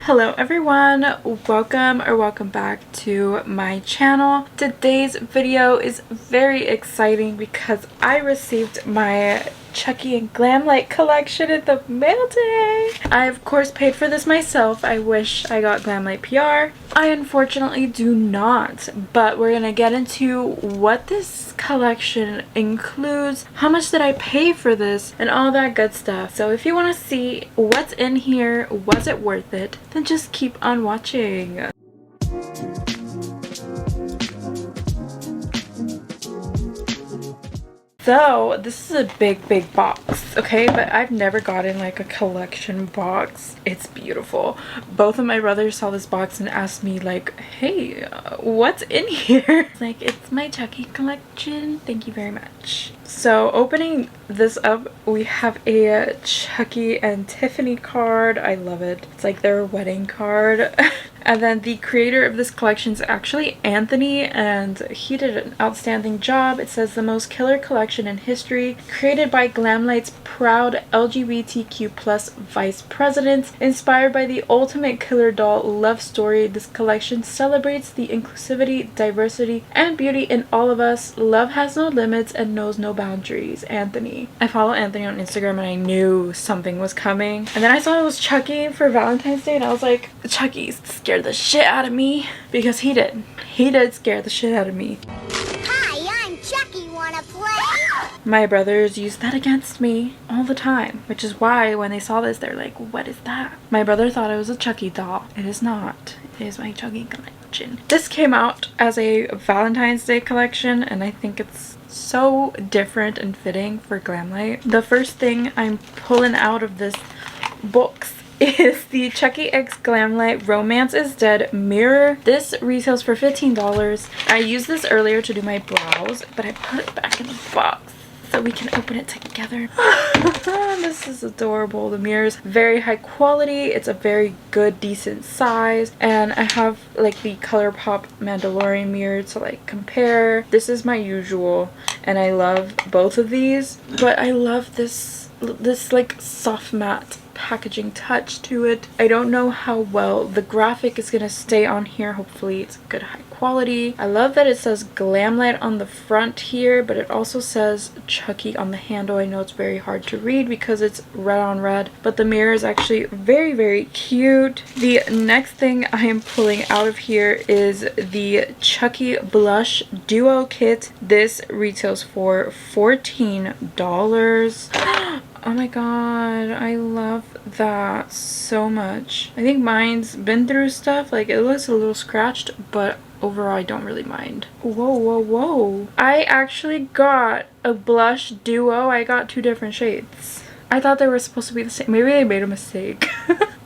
Hello everyone, welcome back to my channel. Today's video is very exciting because I received my Chucky and Glamlite collection in the mail today. I of course paid for this myself. I wish I got Glamlite PR. I unfortunately do not, but we're gonna get into what this collection includes, how much did I pay for this, and all that good stuff. So if you want to see what's in here, was it worth it, then just keep on watching. So this is a big box, okay, but I've never gotten like a collection box. It's beautiful. Both of my brothers saw this box and asked me like, hey, what's in here? Like, it's my Chucky collection, thank you very much. So opening this up, we have a Chucky and Tiffany card. I love it. It's like their wedding card. And then the creator of this collection is actually Anthony, and he did an outstanding job. It says the most killer collection in history, created by Glamlite's proud LGBTQ plus vice president. Inspired by the ultimate killer doll love story, this collection celebrates the inclusivity, diversity, and beauty in all of us. Love has no limits and knows no boundaries. Anthony. I follow Anthony on Instagram and I knew something was coming. And then I saw it was Chucky for Valentine's Day and I was like, Chucky scared the shit out of me, because he did scare the shit out of me. Hi, I'm Chucky. Wanna play? My brothers use that against me all the time, which is why when they saw this they're like, what is that? My brother thought it was a Chucky doll. It is not. It is my Chucky collection. This came out as a Valentine's Day collection and I think it's so different and fitting for Glamlite. The first thing I'm pulling out of this box is the Chucky X Glamlite Romance is Dead mirror. This retails for $15. I used this earlier to do my brows, but I put it back in the box so we can open it together. This is adorable. The mirror is very high quality. It's a very good, decent size. And I have like the ColourPop Mandalorian mirror to like compare. This is my usual and I love both of these. But I love this like soft matte packaging touch to it. I don't know how well the graphic is gonna stay on here. Hopefully it's good high quality. I love that it says Glamlite on the front here, but it also says Chucky on the handle. I know it's very hard to read because it's red on red, but the mirror is actually very cute. The next thing I am pulling out of here is the Chucky Blush Duo Kit. This retails for $14. Oh my god, I love that so much. I think mine's been through stuff. Like, it looks a little scratched, but overall I don't really mind. Whoa. I actually got a blush duo. I got two different shades. I thought they were supposed to be the same. Maybe they made a mistake.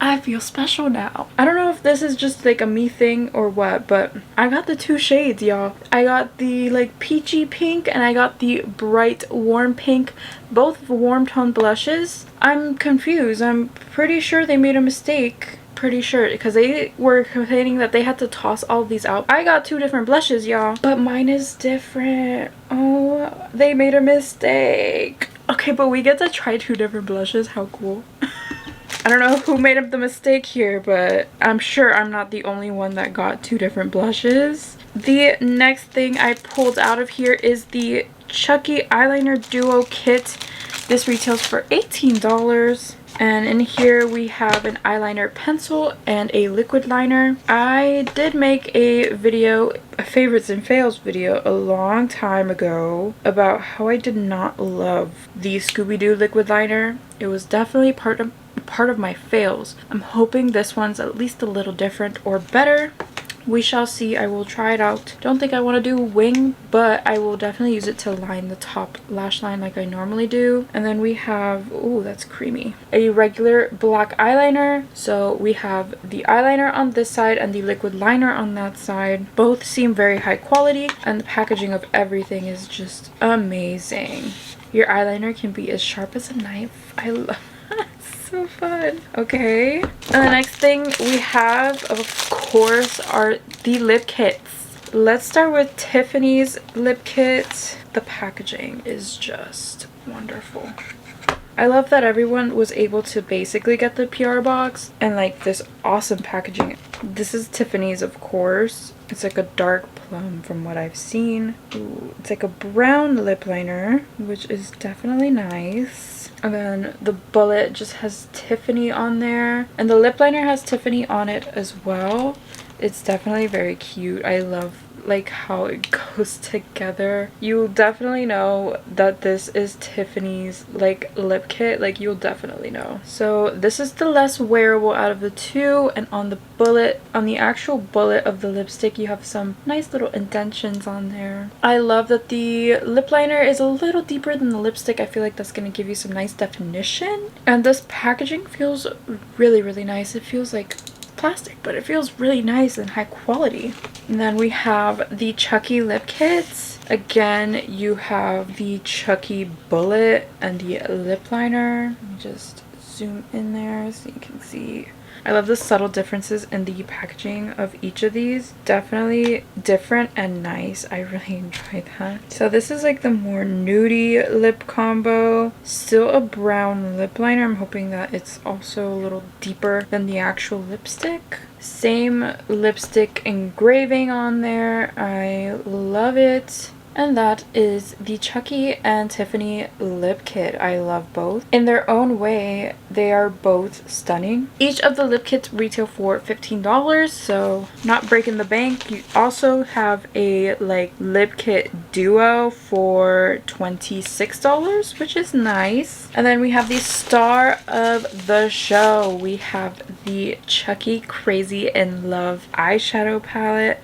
I feel special now. I don't know if this is just like a me thing or what, but I got the two shades, y'all. I got the like peachy pink and I got the bright warm pink, both warm tone blushes. I'm confused. I'm pretty sure they made a mistake. Pretty sure, because they were complaining that they had to toss all of these out. I got two different blushes, y'all, but mine is different. Oh, they made a mistake. Okay, but we get to try two different blushes. How cool. I don't know who made up the mistake here, but I'm sure I'm not the only one that got two different blushes. The next thing I pulled out of here is the Chucky Eyeliner Duo Kit. This retails for $18. And in here we have an eyeliner pencil and a liquid liner. I did make a video, a favorites and fails video, a long time ago about how I did not love the Scooby-Doo liquid liner. It was definitely part of my fails. I'm hoping this one's at least a little different or better. We shall see. I will try it out. Don't think I want to do wing, but I will definitely use it to line the top lash line like I normally do. And then we have, ooh, that's creamy, a regular black eyeliner. So we have the eyeliner on this side and the liquid liner on that side. Both seem very high quality and the packaging of everything is just amazing. Your eyeliner can be as sharp as a knife. I love it. So fun. Okay, and the next thing we have, of course, are the lip kits. Let's start with Tiffany's lip kit. The packaging is just wonderful. I love that everyone was able to basically get the PR box and like this awesome packaging. This is Tiffany's, of course. It's like a dark plum from what I've seen. Ooh, it's like a brown lip liner, which is definitely nice. And then the bullet just has Tiffany on there. And the lip liner has Tiffany on it as well. It's definitely very cute. I love like how it goes together. You'll definitely know that this is Tiffany's like lip kit. Like you'll definitely know. So this is the less wearable out of the two, and on the bullet, on the actual bullet of the lipstick, you have some nice little indentions on there. I love that the lip liner is a little deeper than the lipstick. I feel like that's going to give you some nice definition, and this packaging feels really nice. It feels like plastic, but it feels really nice and high quality. And then we have the Chucky Lip Kits. Again, you have the Chucky bullet and the lip liner. Let me just zoom in there so you can see. I love the subtle differences in the packaging of each of these. Definitely different and nice. I really enjoy that. So this is like the more nudie lip combo. Still a brown lip liner. I'm hoping that it's also a little deeper than the actual lipstick. Same lipstick engraving on there. I love it. And that is the Chucky and Tiffany Lip Kit. I love both. In their own way, they are both stunning. Each of the lip kits retail for $15, so not breaking the bank. You also have a like lip kit duo for $26, which is nice. And then we have the star of the show. We have the Chucky Crazy in Love eyeshadow palette.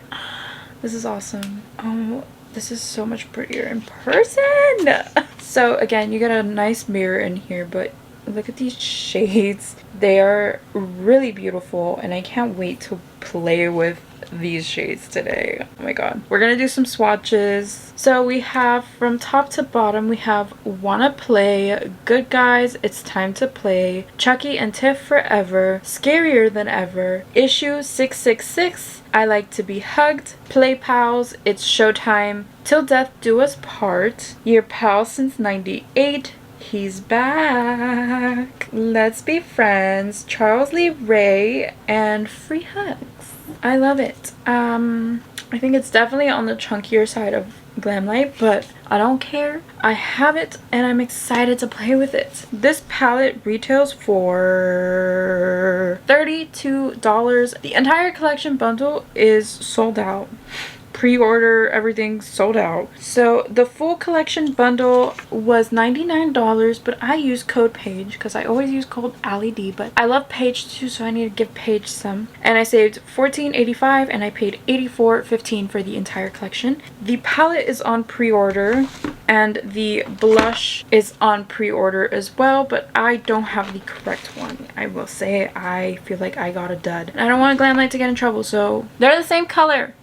This is awesome. Oh, this is so much prettier in person. So again, you get a nice mirror in here, but look at these shades. They are really beautiful, and I can't wait to play with these shades today. Oh my god. We're gonna do some swatches. So we have from top to bottom, we have Wanna Play, Good Guys, It's Time to Play, Chucky and Tiff Forever, Scarier Than Ever, Issue 666, I Like to Be Hugged, Play Pals, It's Showtime, Till Death Do Us Part, Your Pal Since 98, He's Back, Let's Be Friends, Charles Lee Ray, and Free Hugs. I love it. I think it's definitely on the chunkier side of Glamlite, but I don't care. I have it and I'm excited to play with it. This palette retails for $32. The entire collection bundle is sold out. Pre-order, everything sold out. So the full collection bundle was $99, but I use code Paige because I always use code AllieD, but I love Paige too, so I need to give Paige some. And I saved $14.85 and I paid $84.15 for the entire collection. The palette is on pre-order and the blush is on pre-order as well, but I don't have the correct one. I will say I feel like I got a dud. And I don't want Glamlite to get in trouble, so they're the same color.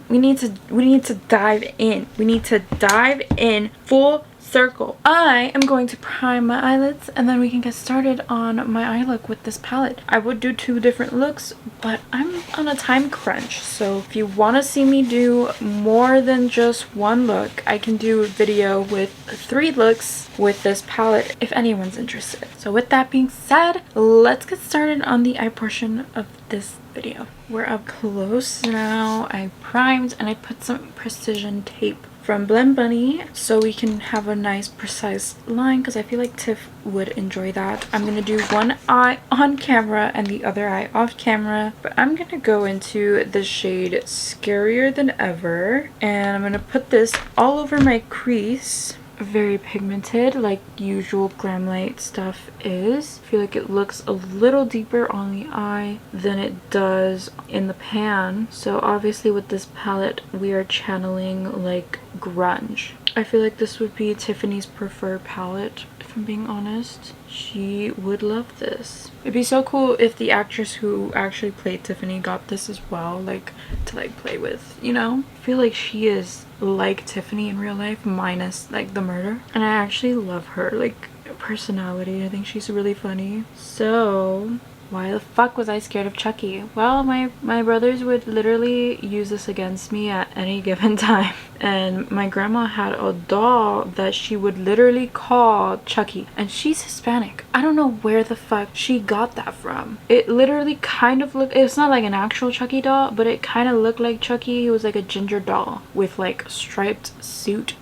we need to dive in. We need to dive in full circle. I am going to prime my eyelids and then we can get started on my eye look with this palette. I would do 2 different looks, but I'm on a time crunch, so if you want to see me do more than just 1 look, I can do a video with 3 looks with this palette if anyone's interested. So with that being said, let's get started on the eye portion of this video. We're up close now. I primed and I put some precision tape from Blend Bunny so we can have a nice precise line, because I feel like Tiff would enjoy that. I'm gonna do one eye on camera and the other eye off camera, but I'm gonna go into the shade Scarier Than Ever and I'm gonna put this all over my crease. Very pigmented like usual Glamlite stuff is. I feel like it looks a little deeper on the eye than it does in the pan. So obviously with this palette we are channeling like grunge. I feel like this would be Tiffany's preferred palette, if I'm being honest. She would love this. It'd be so cool if the actress who actually played Tiffany got this as well, like to like play with, you know? I feel like she is like Tiffany in real life minus like the murder, and I actually love her like personality. I think she's really funny. So Why the fuck was I scared of Chucky? Well, my brothers would literally use this against me at any given time. And my grandma had a doll that she would literally call Chucky. And she's Hispanic. I don't know where the fuck she got that from. It literally kind of looked, it's not like an actual Chucky doll, but it kind of looked like Chucky. It was like a ginger doll with like striped suit.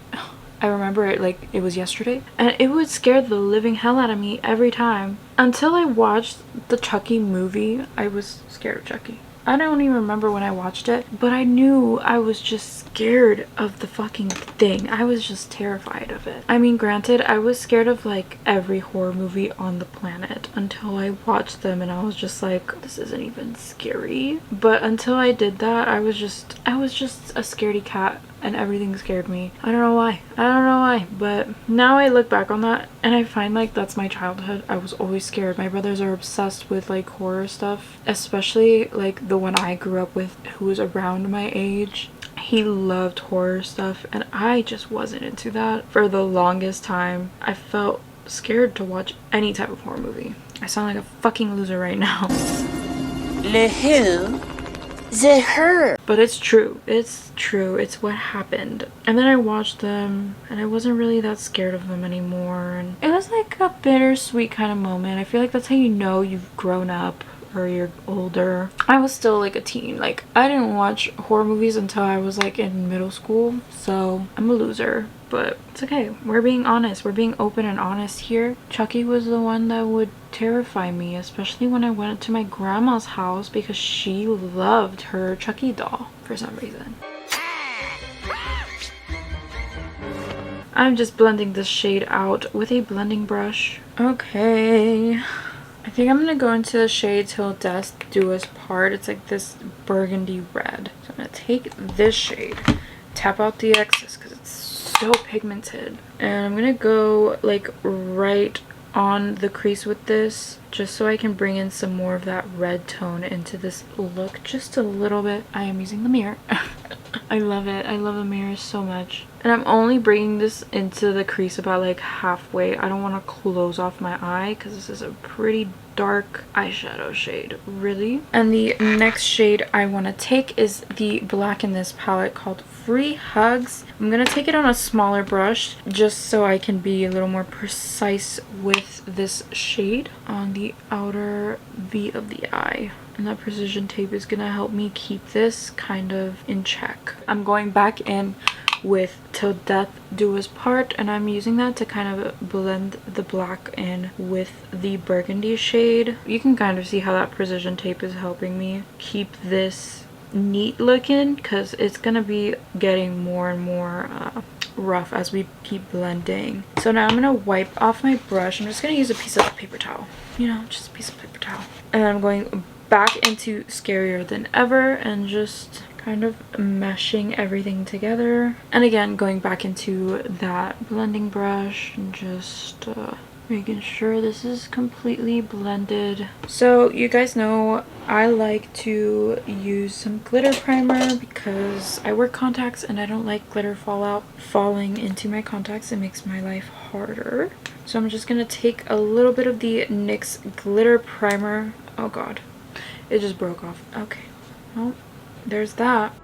I remember it like it was yesterday, and it would scare the living hell out of me every time. Until I watched the Chucky movie, I was scared of Chucky. I don't even remember when I watched it, but I knew I was just scared of the fucking thing. I was just terrified of it. I mean, granted, I was scared of like every horror movie on the planet until I watched them, and I was just like, this isn't even scary. But until I did that, I was just a scaredy cat. And everything scared me. I don't know why. I don't know why. But now I look back on that and I find like that's my childhood. I was always scared. My brothers are obsessed with like horror stuff. Especially like the one I grew up with who was around my age. He loved horror stuff and I just wasn't into that. For the longest time, I felt scared to watch any type of horror movie. I sound like a fucking loser right now. Le who? The her. But it's true. It's true. It's what happened. And then I watched them and I wasn't really that scared of them anymore. And it was like a bittersweet kind of moment. I feel like that's how you know you've grown up or you're older. I was still like a teen. Like I didn't watch horror movies until I was like in middle school. So I'm a loser. But it's okay. We're being honest. We're being open and honest here. Chucky was the one that would terrify me, especially when I went to my grandma's house because she loved her Chucky doll for some reason. I'm just blending this shade out with a blending brush. Okay. I think I'm gonna go into the shade Till Death Do Us Part. It's like this burgundy red. So I'm gonna take this shade, tap out the excess because it's so pigmented, and I'm gonna go like right on the crease with this just so I can bring in some more of that red tone into this look just a little bit. I am using the mirror. I love it. I love the mirror so much. And I'm only bringing this into the crease about like halfway. I don't want to close off my eye because this is a pretty dark eyeshadow shade, really. And the next shade I want to take is the black in this palette called Free Hugs. I'm going to take it on a smaller brush just so I can be a little more precise with this shade on the outer V of the eye. And that precision tape is going to help me keep this kind of in check. I'm going back in with Till Death Do Us Part, and I'm using that to kind of blend the black in with the burgundy shade. You can kind of see how that precision tape is helping me keep this neat looking because it's gonna be getting more and more rough as we keep blending. So now I'm gonna wipe off my brush. I'm just gonna use a piece of paper towel, you know, just a piece of paper towel, and I'm going back into Scarier Than Ever and just kind of meshing everything together, and again going back into that blending brush and just making sure this is completely blended. So you guys know I like to use some glitter primer because I wear contacts and I don't like glitter falling into my contacts. It makes my life harder. So I'm just gonna take a little bit of the NYX glitter primer. Oh god, it just broke off. Okay, well, there's that.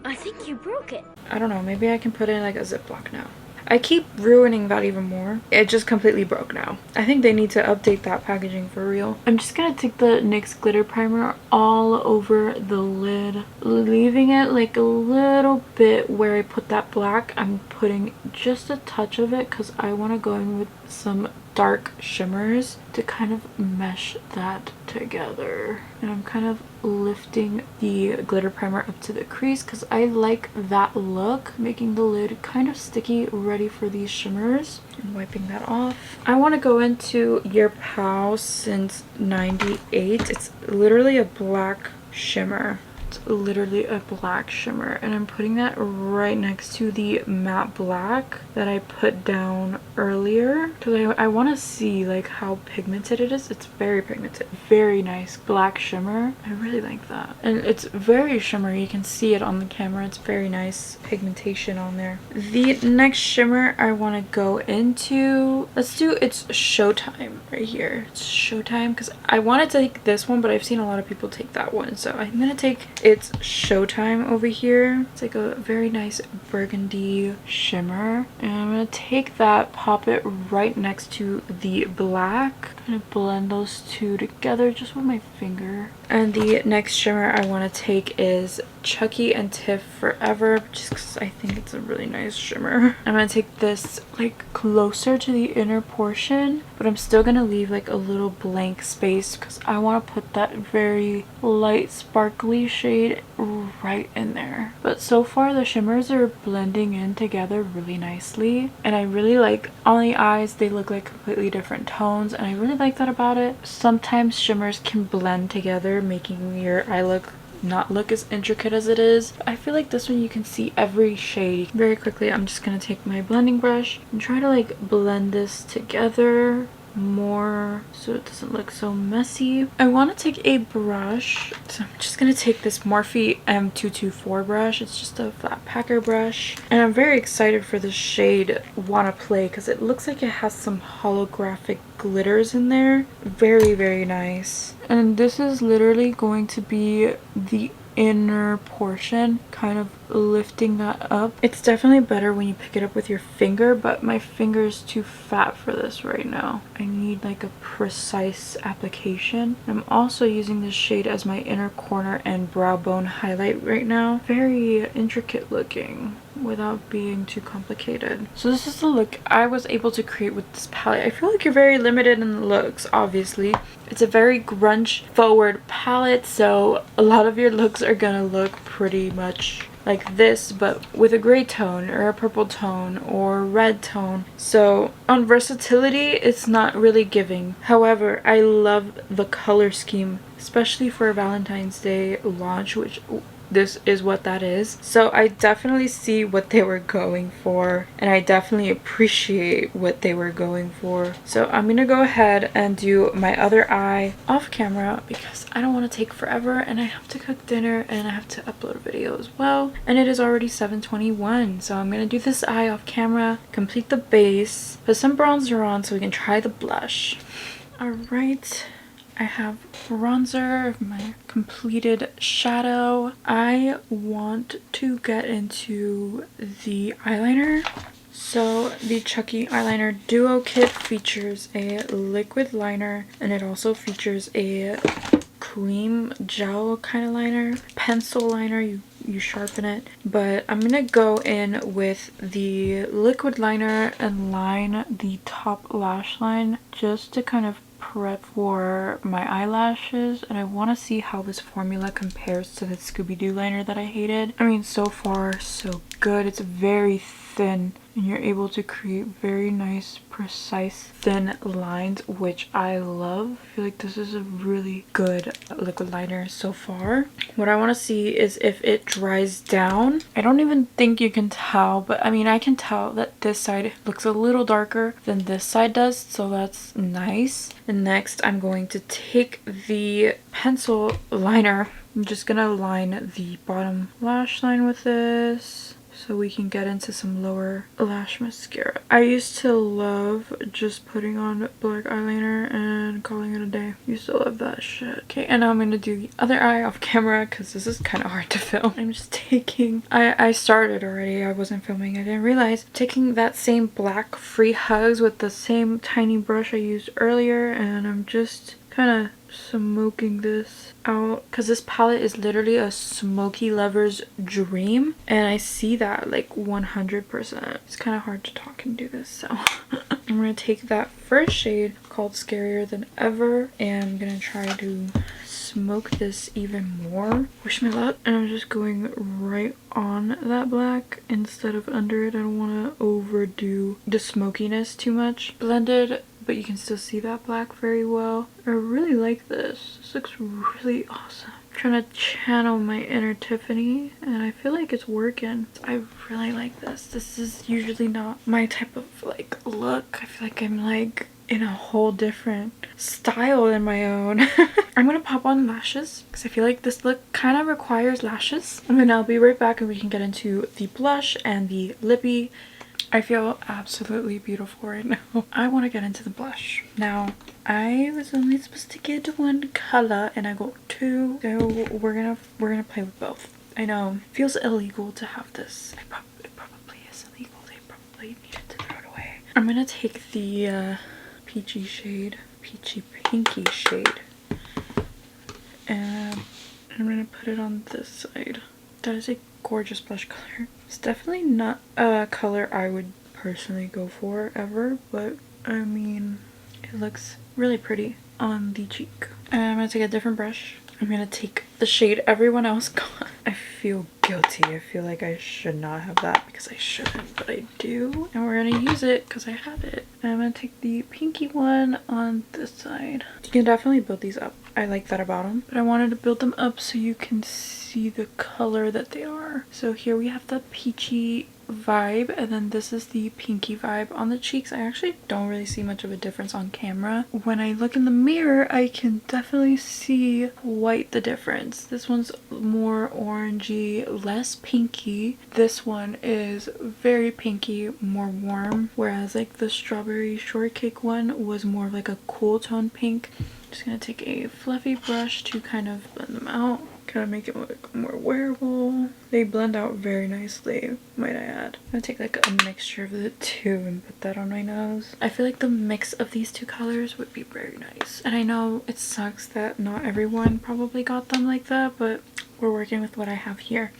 I think you broke it. I don't know, maybe I can put it in like a Ziploc now. I keep ruining that even more. It just completely broke now. I think they need to update that packaging for real. I'm just gonna take the NYX glitter primer all over the lid, leaving it like a little bit where I put that black. I'm putting just a touch of it because I want to go in with some dark shimmers to kind of mesh that together. And I'm kind of lifting the glitter primer up to the crease because I like that look, making the lid kind of sticky, ready for these shimmers, and wiping that off. I want to go into Your Pal Since '98. It's literally a black shimmer. It's literally a black shimmer, and I'm putting that right next to the matte black that I put down earlier because I want to see like how pigmented it is. It's very pigmented, very nice black shimmer. I really like that, and it's very shimmery. You can see it on the camera. It's very nice pigmentation on there. The next shimmer I want to go into, let's do It's Showtime right here. It's Showtime because I wanted to take this one, but I've seen a lot of people take that one, so I'm gonna take It's Showtime over here. It's like a very nice burgundy shimmer, and I'm gonna take that, pop it right next to the black, kind of blend those two together just with my finger. And the next shimmer I want to take is Chucky and Tiff Forever, just because I think it's a really nice shimmer. I'm gonna take this like closer to the inner portion, but I'm still gonna leave like a little blank space because I want to put that very light sparkly shade right in there. But so far the shimmers are blending in together really nicely, and I really like on the eyes they look like completely different tones, and I really like that about it. Sometimes shimmers can blend together, making your eye look not look as intricate as it is. I feel like this one you can see every shade. Very quickly, I'm just gonna take my blending brush and try to like blend this together more so it doesn't look so messy. I want to take a brush, so I'm just gonna take this Morphe M224 brush. It's just a flat packer brush, and I'm very excited for this shade Wanna Play because it looks like it has some holographic glitters in there. Very, very nice. And this is literally going to be the inner portion, kind of lifting that up. It's definitely better when you pick it up with your finger, but my finger is too fat for this right now. I need like a precise application. I'm also using this shade as my inner corner and brow bone highlight right now. Very intricate looking without being too complicated. So this is the look I was able to create with this palette. I feel like you're very limited in the looks, obviously. It's a very grunge forward palette, so a lot of your looks are gonna look pretty much like this, but with a gray tone or a purple tone or red tone. So on versatility, it's not really giving. However, I love the color scheme, especially for a Valentine's Day launch, which this is what that is. So I definitely see what they were going for, and I definitely appreciate what they were going for. So I'm gonna go ahead and do my other eye off camera because I don't want to take forever, and I have to cook dinner and I have to upload a video as well, and it is already 7:21. So I'm gonna do this eye off camera, complete the base, put some bronzer on so we can try the blush. All right, I have bronzer, my completed shadow. I want to get into the eyeliner. So the Chucky Eyeliner Duo kit features a liquid liner, and it also features a cream gel kind of liner, pencil liner. You sharpen it, but I'm gonna go in with the liquid liner and line the top lash line just to kind of prep for my eyelashes, and I want to see how this formula compares to the Scooby-Doo liner that I hated. I mean, so far so good. It's very thin, and you're able to create very nice, precise, thin lines, which I love. I feel like this is a really good liquid liner so far. What I want to see is if it dries down. I don't even think you can tell, but I mean, I can tell that this side looks a little darker than this side does, so that's nice. And next, I'm going to take the pencil liner. I'm just gonna line the bottom lash line with this so we can get into some lower lash mascara. I used to love just putting on black eyeliner and calling it a day. Used to love that shit. Okay, and now I'm gonna do the other eye off camera because this is kind of hard to film. I'm just taking, I started already, I wasn't filming, I didn't realize. Taking that same black Free Hugs with the same tiny brush I used earlier, and I'm just kind of smoking this out because this palette is literally a smoky lover's dream, and I see that like 100%. It's kind of hard to talk and do this, so I'm gonna take that first shade called Scarier Than Ever, and I'm gonna try to smoke this even more. Wish me luck. And I'm just going right on that black instead of under it. I don't want to overdo the smokiness too much. Blended, but you can still see that black very well. I really like this. This looks really awesome. trying to channel my inner Tiffany, and I feel like it's working. I really like this. This is usually not my type of like look. I feel like I'm like in a whole different style than my own. I'm gonna pop on lashes because I feel like this look kind of requires lashes. And then I'll be right back and we can get into the blush and the lippy. I feel absolutely beautiful right now. I want to get into the blush. Now, I was only supposed to get one color and I got two, so we're gonna play with both. I know it feels illegal to have this. It probably is illegal. They probably needed to throw it away. I'm gonna take the peachy shade, peachy pinky shade, and I'm gonna put it on this side. That is a gorgeous blush color. It's definitely not a color I would personally go for ever, but I mean, it looks really pretty on the cheek. I'm gonna take a different brush. I'm gonna take the shade everyone else got. I feel guilty. I feel like I should not have that because I shouldn't, but I do. And we're gonna use it because I have it. And I'm gonna take the pinky one on this side. You can definitely build these up. I like that about them, but I wanted to build them up so you can see the color that they are. So here we have the peachy vibe, and then this is the pinky vibe on the cheeks. I actually don't really see much of a difference on camera. When I look in the mirror, I can definitely see quite the difference. This one's more orangey, less pinky. This one is very pinky, more warm, whereas like the strawberry shortcake one was more of like a cool tone pink. Just gonna take a fluffy brush to kind of blend them out, kind of make it look more wearable. They blend out very nicely, might I add. I'm gonna take like a mixture of the two and put that on my nose. I feel like the mix of these two colors would be very nice. And I know it sucks that not everyone probably got them like that, but we're working with what I have here.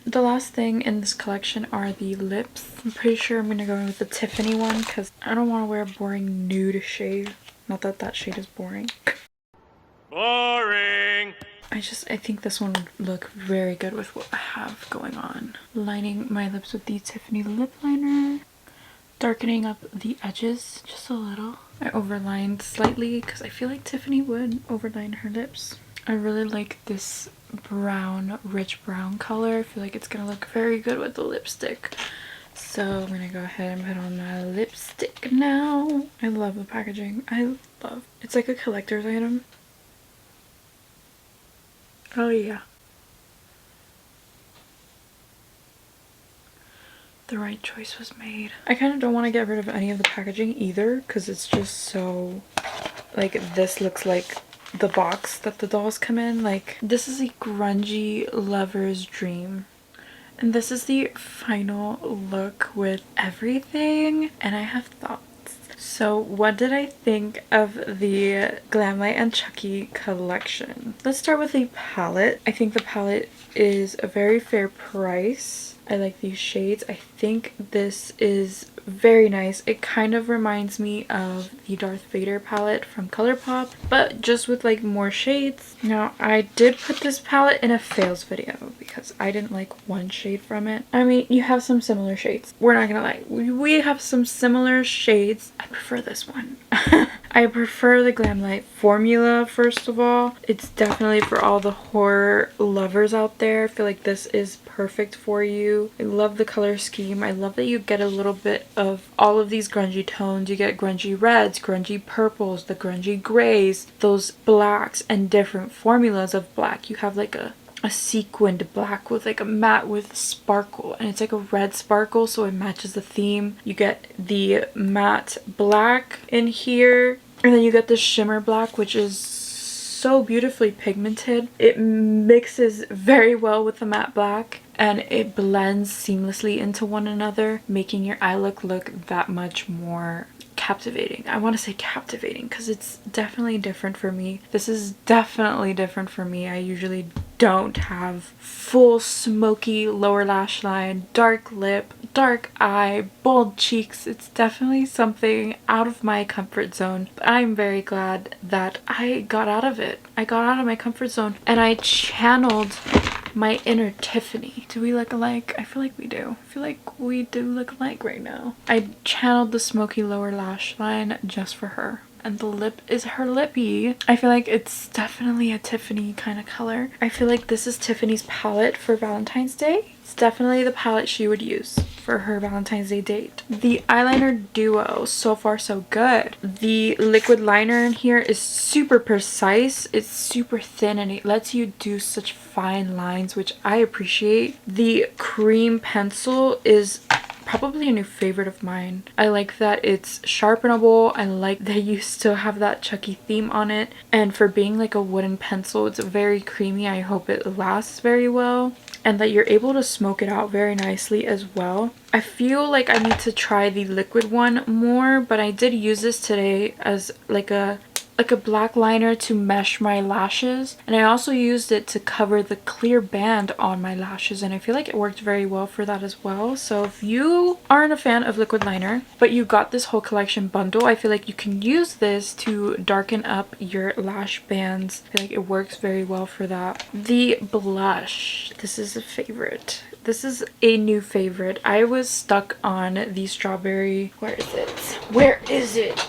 The last thing in this collection are the lips. I'm pretty sure I'm gonna go in with the Tiffany one because I don't want to wear a boring nude shade. Not that that shade is boring. Boring! I think this one would look very good with what I have going on. Lining my lips with the Tiffany lip liner. Darkening up the edges just a little. I overlined slightly because I feel like Tiffany would overline her lips. I really like this brown, rich brown color. I feel like it's gonna look very good with the lipstick. So I'm gonna go ahead and put on my lipstick now. I love the packaging. It's like a collector's item. Oh yeah. The right choice was made. I kind of don't want to get rid of any of the packaging either because it's just so, like, this looks like the box that the dolls come in. Like, this is a grungy lover's dream. And this is the final look with everything, and I have thoughts. So what did I think of the Glamlite and Chucky collection? Let's start with the palette. I think the palette is a very fair price. I like these shades. I think this is very nice. It kind of reminds me of the Darth Vader palette from ColourPop, but just with like more shades. Now, I did put this palette in a fails video because I didn't like one shade from it. I mean, you have some similar shades. We're not gonna lie. We have some similar shades. I prefer this one. I prefer the Glamlite formula, first of all. It's definitely for all the horror lovers out there. I feel like this is perfect for you. I love the color scheme. I love that you get a little bit of all of these grungy tones. You get grungy reds, grungy purples, the grungy grays, those blacks, and different formulas of black. You have like a sequined black with like a matte with sparkle, and it's like a red sparkle, so it matches the theme. You get the matte black in here, and then you get the shimmer black, which is so beautifully pigmented. It mixes very well with the matte black, and it blends seamlessly into one another, making your eye look that much more captivating. I want to say captivating because it's definitely different for me. This is definitely different for me. I usually don't have full smoky lower lash line, dark lip, dark eye, bold cheeks. It's definitely something out of my comfort zone. But I'm very glad that I got out of it. I got out of my comfort zone and I channeled my inner Tiffany. Do we look alike? I feel like we do. I feel like we do look alike right now. I channeled the smoky lower lash line just for her and the lip is her lippie. I feel like it's definitely a Tiffany kind of color. I feel like this is Tiffany's palette for Valentine's Day. It's definitely the palette she would use for her Valentine's Day date. The eyeliner duo, so far so good. The liquid liner in here is super precise. It's super thin and it lets you do such fine lines, which I appreciate. The cream pencil is probably a new favorite of mine. I like that it's sharpenable. I like that you still have that Chucky theme on it, and for being like a wooden pencil, it's very creamy. I hope it lasts very well, and that you're able to smoke it out very nicely as well. I feel like I need to try the liquid one more, but I did use this today as like a black liner to mesh my lashes, and I also used it to cover the clear band on my lashes, and I feel like it worked very well for that as well. So if you aren't a fan of liquid liner but you got this whole collection bundle, I feel like you can use this to darken up your lash bands. I feel like it works very well for that. The blush, this is a favorite. This is a new favorite. I was stuck on the strawberry. Where is it? Where is it?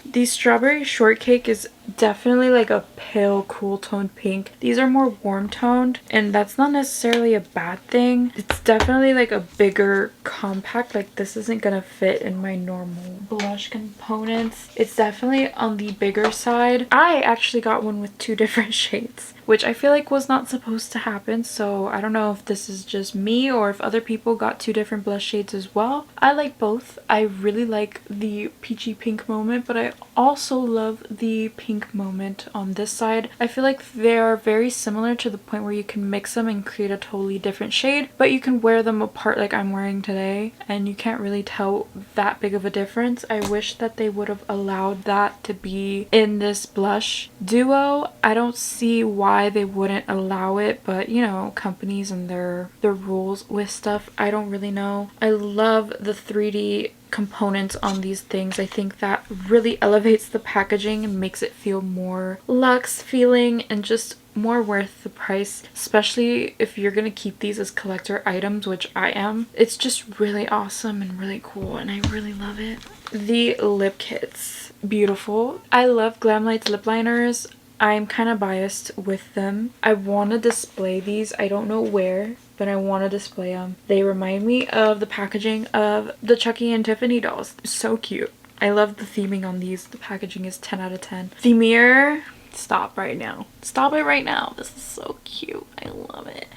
The strawberry shortcake is definitely like a pale cool toned pink. These are more warm toned, and that's not necessarily a bad thing. It's definitely like a bigger compact. Like this isn't gonna fit in my normal blush components. It's definitely on the bigger side. I actually got one with 2 different shades, which I feel like was not supposed to happen. So I don't know if this is just me or if other people got 2 different blush shades as well. I like both. I really like the peachy pink moment, but I also love the pink moment on this side. I feel like they're very similar to the point where you can mix them and create a totally different shade, but you can wear them apart like I'm wearing today and you can't really tell that big of a difference. I wish that they would have allowed that to be in this blush duo. I don't see why they wouldn't allow it, but you know, companies and their rules with stuff, I don't really know. I love the 3D components on these things. I think that really elevates the packaging and makes it feel more luxe feeling and just more worth the price, especially if you're gonna keep these as collector items, which I am. It's just really awesome and really cool, and I really love it. The lip kits, beautiful. I love Glamlite's lip liners. I'm kind of biased with them. I want to display these. I don't know where, but I want to display them. They remind me of the packaging of the Chucky and Tiffany dolls. So cute. I love the theming on these. The packaging is 10 out of 10. The mirror, stop right now. Stop it right now. This is so cute. I love it.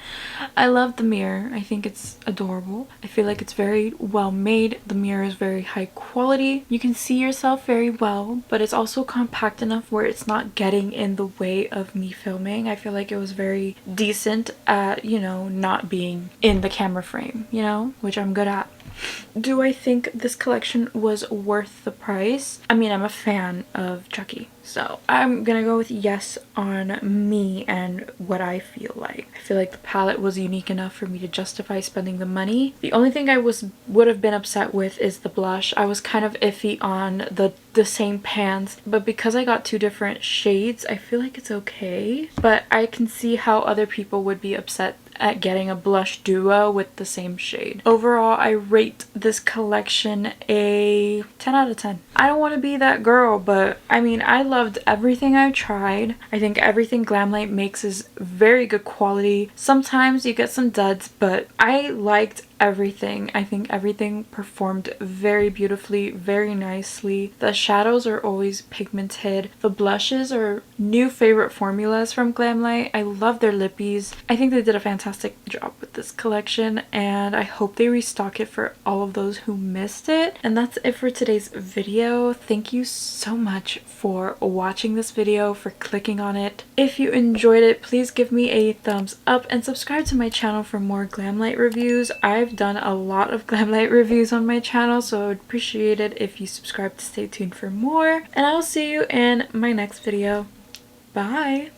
I love the mirror. I think it's adorable. I feel like it's very well made. The mirror is very high quality. You can see yourself very well, but it's also compact enough where it's not getting in the way of me filming. I feel like it was very decent at, you know, not being in the camera frame, you know, which I'm good at. Do I think this collection was worth the price? I mean, I'm a fan of Chucky, so I'm gonna go with yes on me and what I feel like. I feel like the palette was unique enough for me to justify spending the money. The only thing I would have been upset with is the blush. I was kind of iffy on the same pans, but because I got 2 different shades, I feel like it's okay. But I can see how other people would be upset at getting a blush duo with the same shade. Overall, I rate this collection a 10 out of 10. I don't want to be that girl, but I mean, I loved everything I tried. I think everything Glamlite makes is very good quality. Sometimes you get some duds, but I liked everything. I think everything performed very beautifully, very nicely. The shadows are always pigmented. The blushes are new favorite formulas from Glamlite. I love their lippies. I think they did a fantastic job with this collection, and I hope they restock it for all of those who missed it. And that's it for today's video. Thank you so much for watching this video, for clicking on it. If you enjoyed it, please give me a thumbs up and subscribe to my channel for more Glamlite reviews. I've done a lot of Glamlite reviews on my channel, so I would appreciate it if you subscribe to stay tuned for more, and I will see you in my next video. Bye!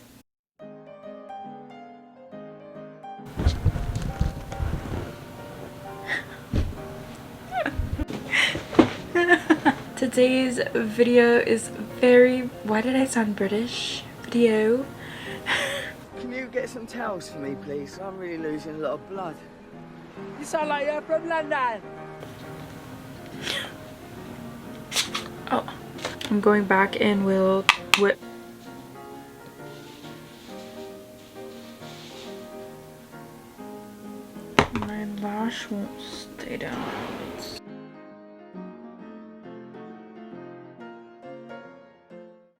Today's video is very... Why did I sound British? Video. Can you get some towels for me, please? I'm really losing a lot of blood. You sound like you're from London. Oh, I'm going back in with my lash won't stay down.